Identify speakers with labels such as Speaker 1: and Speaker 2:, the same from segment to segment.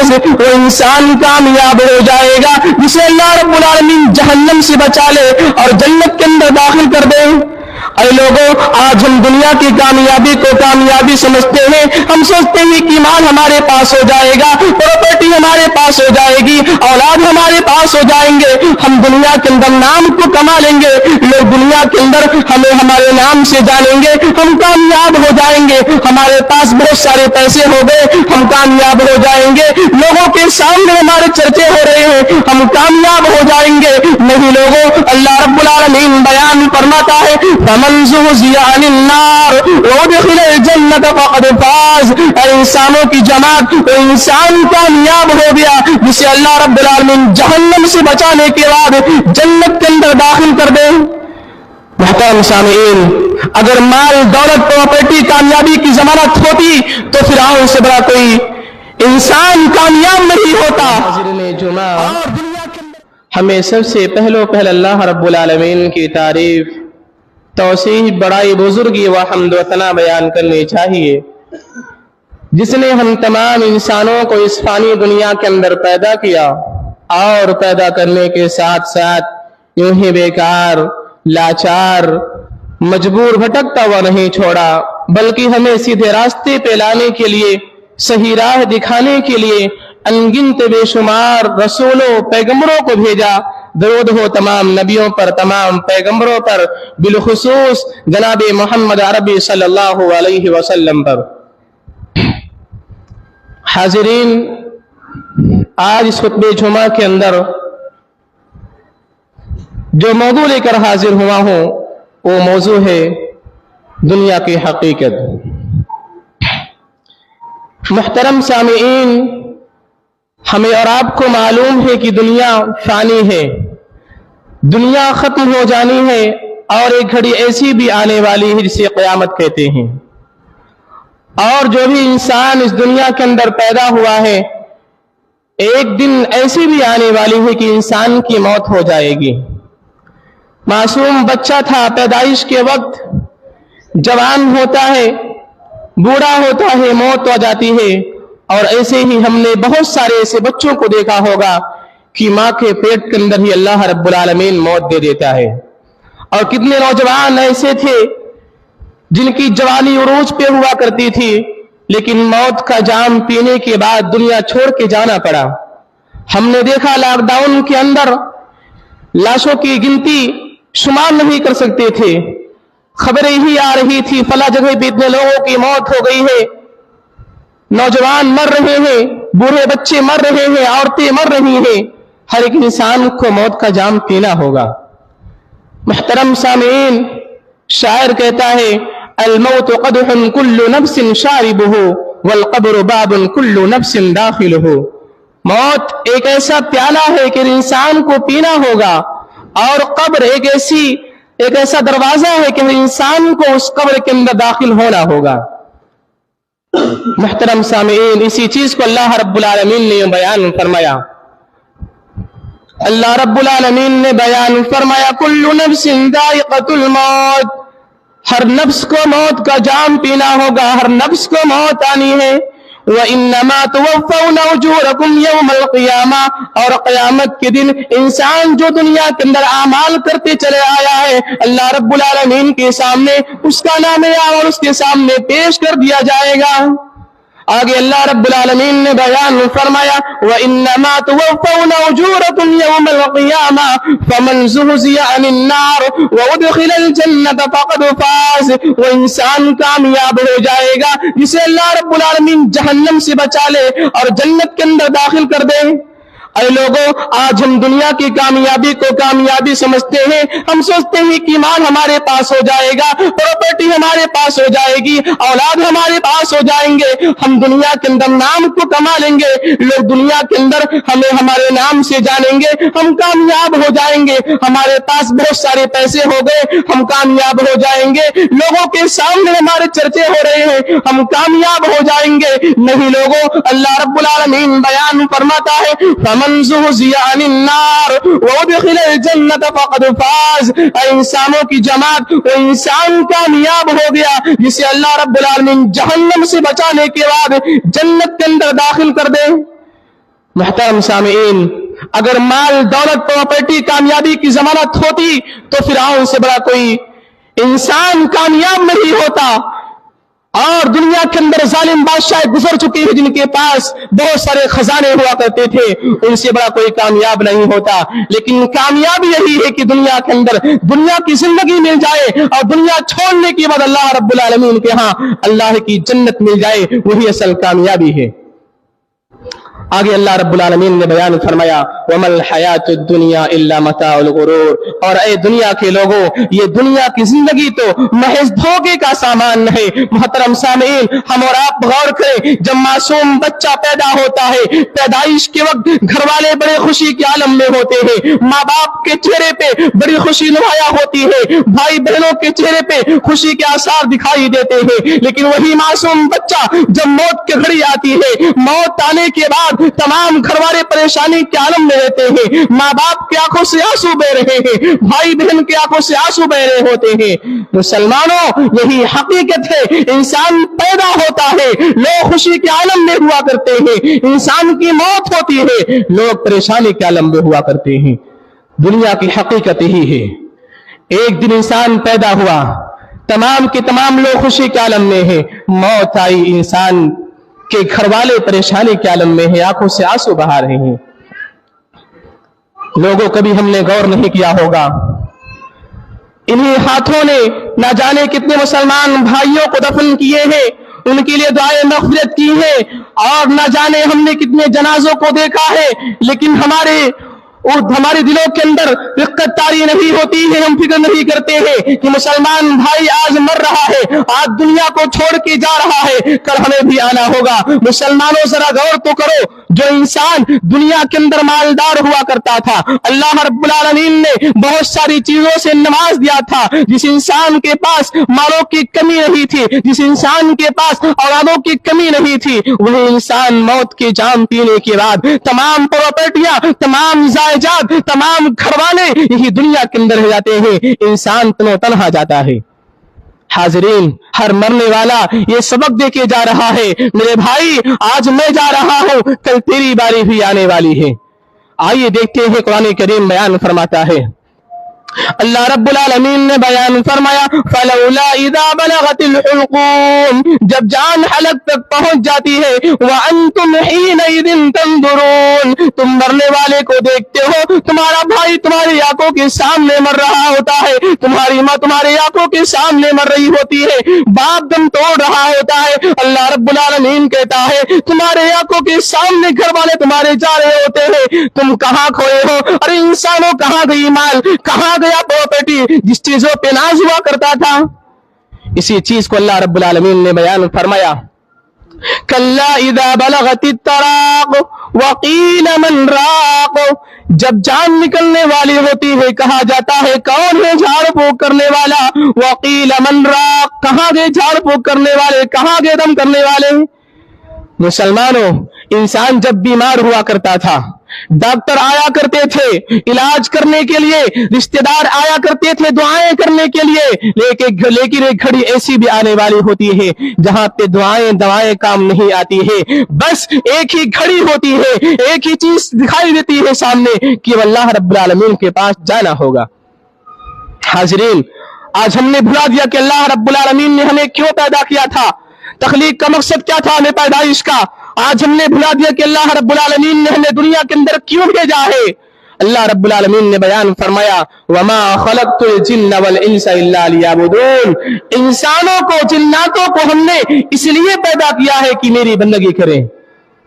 Speaker 1: فاز، وہ انسان کامیاب ہو جائے گا جسے اللہ رب العالمین جہنم سے بچا لے اور جنت کے اندر داخل کر دے۔ اے لوگوں، آج ہم دنیا کی کامیابی کو کامیابی سمجھتے ہیں، ہم سوچتے ہیں کہ مال ہمارے پاس ہو جائے گا، پراپرٹی ہمارے پاس ہو جائے گی، اولاد ہمارے پاس ہو جائیں گے، ہم دنیا کے اندر نام کو کما لیں گے، لوگ دنیا کے اندر ہمیں ہمارے نام سے جانیں گے، ہم کامیاب ہو جائیں گے، ہمارے پاس بہت سارے پیسے ہو گئے، ہم کامیاب ہو جائیں گے، لوگوں کے سامنے ہمارے چرچے ہو رہے ہیں، ہم کامیاب ہو جائیں گے۔ نہیں لوگوں، اللہ رب العالمین بیان فرماتا ہے فمن زحزح عن النار وادخل الجنة فقد فاز، اے انسانوں کی جماعت، وہ انسان کامیاب ہو گیا جسے اللہ رب العالمین جہنم سے بچانے کے بعد جنت کے اندر داخل کر دے۔ محترم سامعین، اگر مال دولت پراپرٹی کامیابی کی ضمانت ہوتی تو فرعون سے بڑا کوئی انسان کامیاب نہیں ہوتا۔
Speaker 2: حاضرین جمعہ، ہمیں سب سے پہل اللہ رب العالمین کی تعریف، توصیف، بڑائی، بزرگی و حمد و ثنا بیان کرنی چاہیے، جس نے ہم تمام انسانوں کو اس فانی دنیا کے اندر پیدا کیا اور پیدا کرنے کے ساتھ ساتھ یوں ہی بیکار، لاچار، مجبور، بھٹکتا ہوا نہیں چھوڑا، بلکہ ہمیں سیدھے راستے پہ لانے کے لیے، صحیح راہ دکھانے کے لیے انگنت بے شمار رسولوں، پیغمبروں کو بھیجا۔ درود ہو تمام نبیوں پر، تمام پیغمبروں پر، بالخصوص جناب محمد عربی صلی اللہ علیہ وسلم پر۔ حاضرین، آج اس خطبہ جمعہ کے اندر جو موضوع لے کر حاضر ہوا ہوں وہ موضوع ہے دنیا کی حقیقت۔ محترم سامعین، ہمیں اور آپ کو معلوم ہے کہ دنیا فانی ہے، دنیا ختم ہو جانی ہے، اور ایک گھڑی ایسی بھی آنے والی ہے جسے قیامت کہتے ہیں، اور جو بھی انسان اس دنیا کے اندر پیدا ہوا ہے ایک دن ایسی بھی آنے والی ہے کہ انسان کی موت ہو جائے گی۔ معصوم بچہ تھا، پیدائش کے وقت جوان ہوتا ہے، بوڑھا ہوتا ہے، موت ہو جاتی ہے، اور ایسے ہی ہم نے بہت سارے ایسے بچوں کو دیکھا ہوگا کہ ماں کے پیٹ کے اندر ہی اللہ رب العالمین موت دے دیتا ہے۔ اور کتنے نوجوان ایسے تھے جن کی جوانی عروج پہ ہوا کرتی تھی، لیکن موت کا جام پینے کے بعد دنیا چھوڑ کے جانا پڑا۔ ہم نے دیکھا لاک ڈاؤن کے اندر لاشوں کی گنتی شمار نہیں کر سکتے تھے، خبریں ہی آ رہی تھی فلاں جگہ پہ اتنے لوگوں کی موت ہو گئی ہے، نوجوان مر رہے ہیں، بوڑھے بچے مر رہے ہیں، عورتیں مر رہی ہیں۔ ہر ایک انسان کو موت کا جام پینا ہوگا۔ محترم سامعین، شاعر کہتا ہے الموت قدح کل نفس شاربہ والقبر باب کل نفس داخلہ۔ موت ایک ایسا پیالہ ہے کہ انسان کو پینا ہوگا، اور قبر ایک ایسا دروازہ ہے کہ انسان کو اس قبر کے اندر داخل ہونا ہوگا۔ محترم سامعین، اسی چیز کو اللہ رب العالمین نے بیان فرمایا۔ اللہ رب العالمین نے بیان فرمایا کل نفس ذائقۃ الموت، ہر نفس کو موت کا جام پینا ہوگا، ہر نفس کو موت آنی ہے۔ وَإِنَّمَا تُوَفَّوْنَ أُجُورَكُمْ يَوْمَ الْقِيَامَةِ، اور قیامت کے دن انسان جو دنیا کے اندر اعمال کرتے چلے آیا ہے، اللہ رب العالمین کے سامنے اس کا نام اور اس کے سامنے پیش کر دیا جائے گا۔ آگے اللہ رب العالمین نے بیان فرمایا وَإِنَّمَا تُوَفَّوْنَ أُجُورَكُمْ يَوْمَ الْقِيَامَةِ فَمَنْ زُحْزِحَ عَنِ النَّارِ وَأُدْخِلَ الْجَنَّةَ فَقَدْ فَازَ، وہ انسان کامیاب ہو جائے گا جسے اللہ رب العالمین جہنم سے بچا لے اور جنت کے اندر داخل کر دے۔ اے لوگوں، آج ہم دنیا کی کامیابی کو کامیابی سمجھتے ہیں، ہم سوچتے ہیں کہ مال ہمارے پاس ہو جائے گا، پراپرٹی ہمارے پاس ہو جائے گی، اولاد ہمارے پاس ہو جائیں گے، ہم دنیا کے اندر نام کو کما لیں گے، لوگ دنیا کے اندر ہمیں ہمارے نام سے جانیں گے، ہم کامیاب ہو جائیں گے، ہمارے پاس بہت سارے پیسے ہو گئے، ہم کامیاب ہو جائیں گے، لوگوں کے سامنے ہمارے چرچے ہو رہے ہیں، ہم کامیاب ہو جائیں گے۔ نہیں لوگوں، اللہ رب العالمین بیان فرماتا ہے فَمَنْ زُحْزِحَ عَنِ النَّارِ وَأُدْخِلَ الْجَنَّةَ فَقَدْ فَازَ، اے انسانوں کی جماعت، وہ انسان کامیاب ہو گیا جسے اللہ رب العالمین جہنم سے بچانے کے بعد جنت کے اندر داخل کر دے۔ मुहतरम सामीन, अगर माल दौलत प्रॉपर्टी कामयाबी की जमानत होती तो फिरौन से बड़ा कोई इंसान कामयाब नहीं होता। और दुनिया के अंदर जालिम बादशाह गुजर चुके हैं जिनके पास बहुत सारे खजाने हुआ करते थे, उनसे बड़ा कोई कामयाब नहीं होता। लेकिन कामयाबी यही है कि दुनिया के अंदर दुनिया की जिंदगी मिल जाए और दुनिया छोड़ने के बाद अल्लाह रब्बुल आलमीन के यहाँ अल्लाह की जन्नत मिल जाए, वही असल कामयाबी है। आगे अल्लाह रब्बुल आलमीन ने बयान फरमाया, वमल हयातुद दुनिया इल्ला मताउल गुरूर, और ए दुनिया के लोगों, ये दुनिया की जिंदगी तो महज धोखे का सामान है। मोहतरम सामीन, हम और आप गौर करें, जब मासूम बच्चा पैदा होता है, पैदाइश के वक्त घर वाले बड़े खुशी के आलम में होते हैं, माँ बाप के चेहरे पे बड़ी खुशी नुमाया होती है, भाई बहनों के चेहरे पे खुशी के आसार दिखाई देते हैं। लेकिन वही मासूम बच्चा जब मौत की घड़ी आती है, मौत आने के बाद तमाम घर वाले परेशानी के आलम में रहते हैं, माँ बाप की आंखों से आंसू बह रहे हैं, भाई बहन की आंखों से आंसू बह रहे होते हैं। मुसलमानों, यही हकीकत है। इंसान पैदा होता है, लोग खुशी के आलम में हुआ करते हैं, इंसान की मौत होती है, लोग परेशानी के आलम में हुआ करते हैं। दुनिया की हकीकत यही है। एक दिन इंसान पैदा हुआ, तमाम के तमाम लोग खुशी के आलम में है, मौत आई, इंसान के घर वाले परेशानी के आलम में है, आंखों से आंसू बहा रहे हैं। लोगों, कभी हमने गौर नहीं किया होगा, इन्हीं हाथों ने ना जाने कितने मुसलमान भाइयों को दफन किए हैं, उनके लिए दुआएं मग़फ़िरत की है, और ना जाने हमने कितने जनाजों को देखा है। लेकिन हमारे दिलों के अंदर रिक्कत तारी नहीं होती है, हम फिक्र नहीं करते हैं कि मुसलमान भाई आज मर रहा है, आज दुनिया को छोड़ के जा रहा है, कल हमें भी आना होगा। मुसलमानों, जरा गौर तो करो, जो इंसान दुनिया के अंदर मालदार हुआ करता था, अल्लाह रब्बुल आलमीन ने बहुत सारी चीजों से नवाज दिया था। जिस इंसान के पास मालों की कमी नहीं थी, जिस इंसान के पास औलादों की कमी नहीं थी, वही इंसान मौत की जाम पीने के बाद तमाम प्रॉपर्टियां, तमाम जायदाद, तमाम घरवाले यही दुनिया के अंदर रह जाते हैं, इंसान तनो तन्हा जाता है। हाजरीन, हर मरने वाला ये सबक दे के जा रहा है, मेरे भाई आज मैं जा रहा हूं, कल तेरी बारी भी आने वाली है। आइए देखते हैं, कुरान करीम बयान फरमाता है, अल्लाह रब्बुल आलमीन ने बयान फरमाया, फलौला इदा बलगतिल हुल्कूम, जब जान हलक तक पहुंच जाती है, व अंतुम हीनइदिन तंजुरून, तुम मरने वाले को देखते हो, तुम्हारा भाई तुम्हारी आंखों के सामने मर रहा होता है, तुम्हारी माँ तुम्हारी आंखों के सामने मर रही होती है, बाप दम तोड़ रहा होता है। अल्लाह रब्बुल आलमीन कहता है, तुम्हारे आंखों के सामने घर वाले तुम्हारे जा रहे होते हैं, तुम कहाँ खोए हो? अरे इंसानों, कहाँ गई माल, कहाँ गया प्रॉपर्टी, जिस चीजों पे नाज हुआ करता था? इसी चीज को अल्लाह रब्बुल आलमीन ने बयान फरमाया, कल्ला इदा बलगतित तराक वकील मन राक, जब जान निकलने वाली होती है, कहा जाता है कौन है झाड़ फूंक करने वाला, वकील मन राक, कहाँ गए झाड़ फूंक करने वाले, कहाँ गए दम करने वाले? मुसलमानों, इंसान जब बीमार हुआ करता था, डॉक्टर आया करते थे इलाज करने के लिए, रिश्तेदार आया करते थे दुआएं करने के लिए, लेकिन एक घड़ी ऐसी भी आने वाली होती है जहां पे दुआएं दवाएं काम नहीं आती है। बस एक ही घड़ी होती है, एक ही चीज दिखाई देती है सामने कि अल्लाह रब्बुल आलमीन के पास जाना होगा। हाजरीन, आज हमने भुला दिया कि अल्लाह रब्बुल आलमीन ने हमें क्यों पैदा किया था, तख्लीक का मकसद क्या था हमें पैदाइश का। आज हमने भुला दिया कि अल्लाह रब्बुल आलमीन ने हमें दुनिया के अंदर क्यों भेजा है। अल्लाह रब्बुल आलमीन ने बयान फरमाया, वमा खलक़तुल जिन्न वल इंसा इल्ला लियअबुदून, इंसानों को जिन्नातों को हमने इसलिए पैदा किया है कि मेरी बंदगी करें।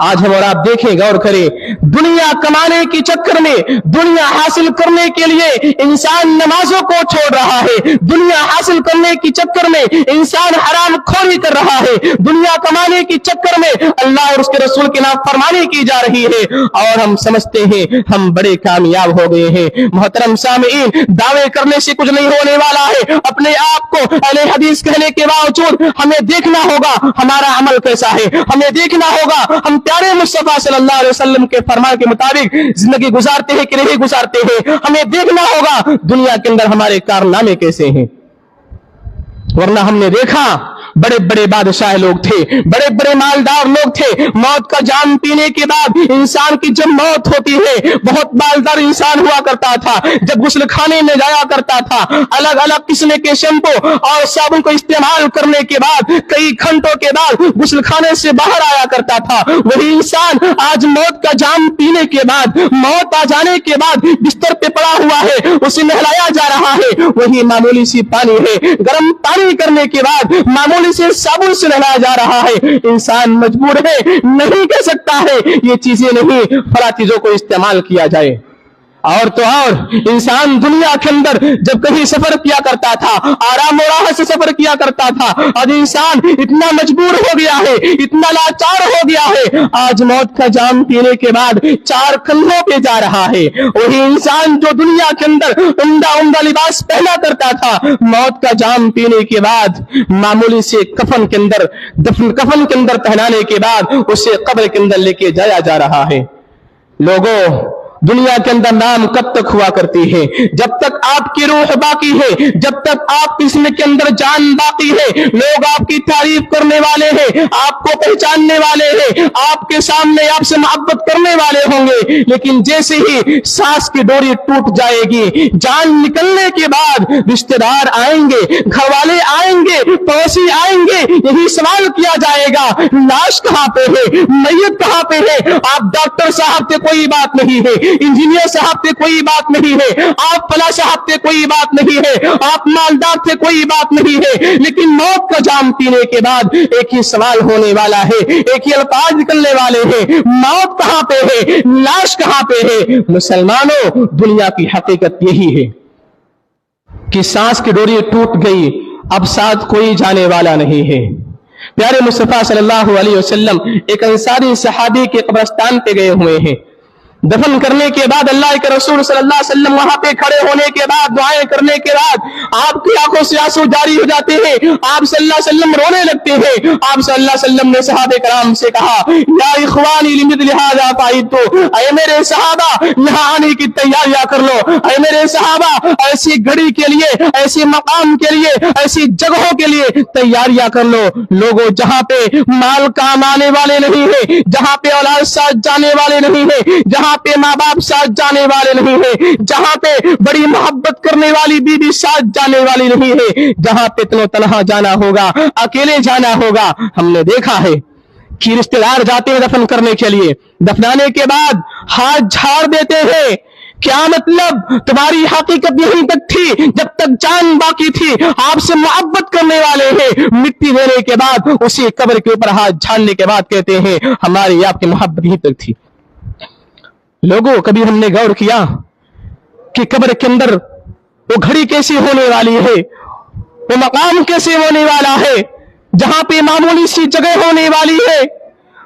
Speaker 2: आज हम और आप देखें, गौर करें, दुनिया कमाने के चक्कर में, दुनिया हासिल करने के लिए इंसान नमाजों को छोड़ रहा है, दुनिया हासिल करने के चक्कर में इंसान हराम खोरी कर रहा है, दुनिया कमाने के चक्कर में अल्लाह और उसके रसूल की नाफरमानी की जा रही है, और हम समझते हैं हम बड़े कामयाब हो गए हैं। मोहतरम सामीन, दावे करने से कुछ नहीं होने वाला है। अपने आप को अहले हदीस कहने के बावजूद हमें देखना होगा हमारा अमल कैसा है, हमें देखना होगा हम प्यारे मुस्तफा सल्लल्लाहु अलैहि वसल्लम के फरमान के मुताबिक जिंदगी गुजारते हैं कि नहीं गुजारते हैं। हमें देखना होगा दुनिया के अंदर हमारे कारनामे कैसे हैं, वरना हमने देखा बड़े बड़े बादशाह लोग थे, बड़े बड़े मालदार लोग थे। मौत का जाम पीने के बाद इंसान की जब मौत होती है, बहुत मालदार इंसान हुआ करता था, जब गुस्ल खाने में जाया करता था, अलग अलग किस्म के शैम्पू और साबुन को इस्तेमाल करने के बाद कई घंटों के बाद गुस्ल खाने से बाहर आया करता था, वही इंसान आज मौत का जाम पीने के बाद, मौत आ जाने के बाद बिस्तर पे पड़ा हुआ है, उसे नहलाया जा रहा है, वही मामूली सी पानी है, गर्म पानी करने के बाद मामूली से साबुन से नहलाया जा रहा है। इंसान मजबूर है, नहीं कह सकता है ये चीजें नहीं, फला चीजों को इस्तेमाल किया जाए। और तो और इंसान दुनिया के अंदर जब कहीं सफर किया करता था, आराम और राहत से सफर किया करता था, आज इंसान इतना मजबूर हो गया है, इतना लाचार हो गया है, आज मौत का जाम पीने के बाद चार कंधों पे जा रहा है। वही इंसान जो दुनिया के अंदर उम्दा उम्दा लिबास पहना करता था, मौत का जाम पीने के बाद मामूली से कफन के अंदर कफन के अंदर पहनाने के बाद उसे कब्र के अंदर लेके जाया जा रहा है। लोगों, दुनिया के अंदर नाम कब तक हुआ करती है? जब तक आपकी रूह बाकी है, जब तक आप इसमें के अंदर जान बाकी है, लोग आपकी तारीफ करने वाले हैं, आपको पहचानने वाले हैं, आपके सामने आपसे मोहब्बत करने वाले होंगे। लेकिन जैसे ही सांस की डोरी टूट जाएगी, जान निकलने के बाद रिश्तेदार आएंगे, घर वाले आएंगे, पड़ोसी आएंगे, यही सवाल किया जाएगा, लाश कहां पे है, मैयत कहां पे है? आप डॉक्टर साहब से कोई बात नहीं है, इंजीनियर साहब से कोई बात नहीं है, आप फला साहब से कोई बात नहीं है, आप मालदार से कोई बात नहीं है, लेकिन मौत का जाम पीने के बाद एक ही सवाल होने वाला है, एक ही अल्फाज निकलने वाले हैं, मौत कहां पे है, लाश कहां पे है? मुसलमानों, दुनिया की हकीकत यही है कि सांस की डोरी टूट गई, अब साथ कोई जाने वाला नहीं है। प्यारे मुस्तफा सल्लल्लाहु अलैहि वसल्लम एक अंसारी सहाबी के कब्रिस्तान पे गए हुए हैं। दफन करने के बाद अल्लाह के रसूल सल्लल्लाहु अलैहि वसल्लम वहां पे खड़े होने के बाद, दुआएं करने के बाद आपकी आंखों से आंसू जारी हो जाते हैं, आप सल्लल्लाहु अलैहि वसल्लम रोने लगते हैं। आप सल्लल्लाहु अलैहि वसल्लम ने सहाबे कराम से कहा, या इखवानी लिमिथल हाज़ा फाइतु, ऐ मेरे सहाबा यहां आने की तैयारियां कर लो, ऐ मेरे सहाबा ऐसी घड़ी के लिए, ऐसे मकाम के लिए, ऐसी जगहों के लिए तैयारियां कर लो। लोगों, जहां पे माल काम आने वाले नहीं है, जहां पे औलाद साथ जाने वाले नहीं है, जहां पे माँ बाप साथ जाने वाले नहीं है, जहां पे बड़ी मोहब्बत करने वाली बीवी साथ जाने वाली नहीं है, जहां पे तनो तनहा जाना होगा, अकेले जाना होगा। हमने देखा है कि रिश्तेदार जाते हैं दफन करने के लिए, दफनाने के बाद हाथ झाड़ देते हैं। क्या मतलब? तुम्हारी हकीकत यहीं तक थी जब तक जान बाकी थी, आपसे मोहब्बत करने वाले हैं, मिट्टी देने के बाद उसी कब्र के ऊपर हाथ झाड़ने के बाद कहते हैं हमारी आपकी मोहब्बत यहीं तक थी। लोगों, कभी हमने गौर किया कि कब्र के अंदर वो घड़ी कैसी होने वाली है, वो मकाम कैसे होने वाला है, जहां पे मामूली सी जगह होने वाली है।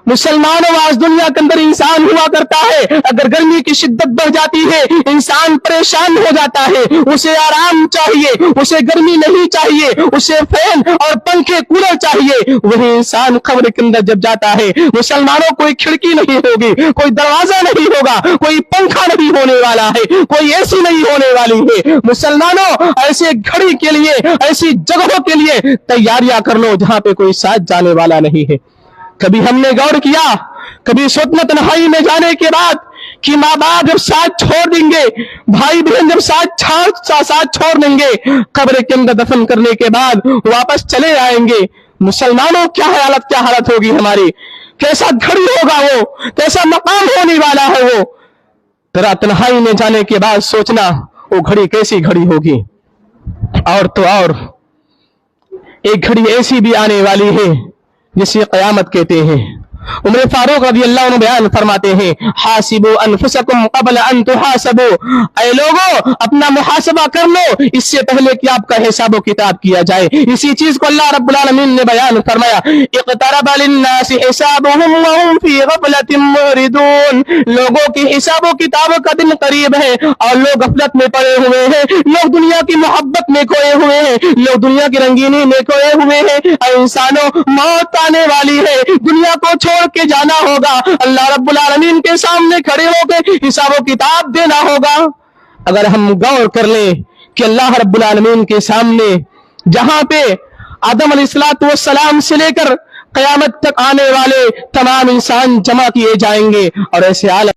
Speaker 2: मुसलमानों, आज दुनिया के अंदर इंसान हुआ करता है, अगर गर्मी की शिद्दत बढ़ जाती है इंसान परेशान हो जाता है, उसे आराम चाहिए, उसे गर्मी नहीं चाहिए, उसे फैन और पंखे कूलर चाहिए। वही इंसान कब्र के अंदर जब जाता है, मुसलमानों कोई खिड़की नहीं होगी, कोई दरवाजा नहीं होगा, कोई पंखा नहीं होने वाला है, कोई एसी नहीं होने वाली है। मुसलमानों, ऐसे घड़ी के लिए, ऐसी जगहों के लिए तैयारियां कर लो जहां पे कोई साथ जाने वाला नहीं है। कभी हमने गौर किया, कभी सुतन तन्हाई में जाने के बाद कि माँ बाप जब साथ छोड़ देंगे, भाई बहन जब साथ छोड़ देंगे, कब्र के अंदर दफन करने के बाद वापस चले आएंगे। मुसलमानों, क्या हालत होगी हमारी? कैसा घड़ी होगा वो, कैसा मकाम होने वाला है वो? तेरा तन्हाई में जाने के बाद सोचना वो घड़ी कैसी घड़ी होगी। और तो और एक घड़ी ऐसी भी आने वाली है जिसे क़यामत कहते हैं। उमर फारूक रज़ी अल्लाह अन्हु बयान फरमाते हैं, हासिबु अनफुसकुम क़ब्ल अन तुहासबु, ऐ लोगों अपना मुहासबा कर लो इससे पहले कि आपका हिसाब किताब किया जाए। इसी चीज को अल्लाह रब्बुल आलमीन ने बयान फरमाया, इक़्तरब लिन्नासि हिसाबुहुम व हुम फी गफ़लतिन मुरिदून, लोगों की हिसाब किताब का दिन करीब है और लोग गफलत में पड़े हुए हैं, लोग दुनिया की मोहब्बत में खोए हुए हैं, लोग दुनिया की रंगीनी में खोए हुए हैं। इंसानों, मौत आने वाली है, दुनिया को छोड़ के जाना होगा, अल्लाह रब्बुल आलमीन के सामने खड़े होकर हिसाब किताब देना होगा। अगर हम गौर कर लें कि अल्लाह रब्बुल आलमीन के सामने जहां पे آدم علیہ السلام سے لے کر قیامت تک آنے والے تمام انسان جمع کیے جائیں گے اور ایسے عالم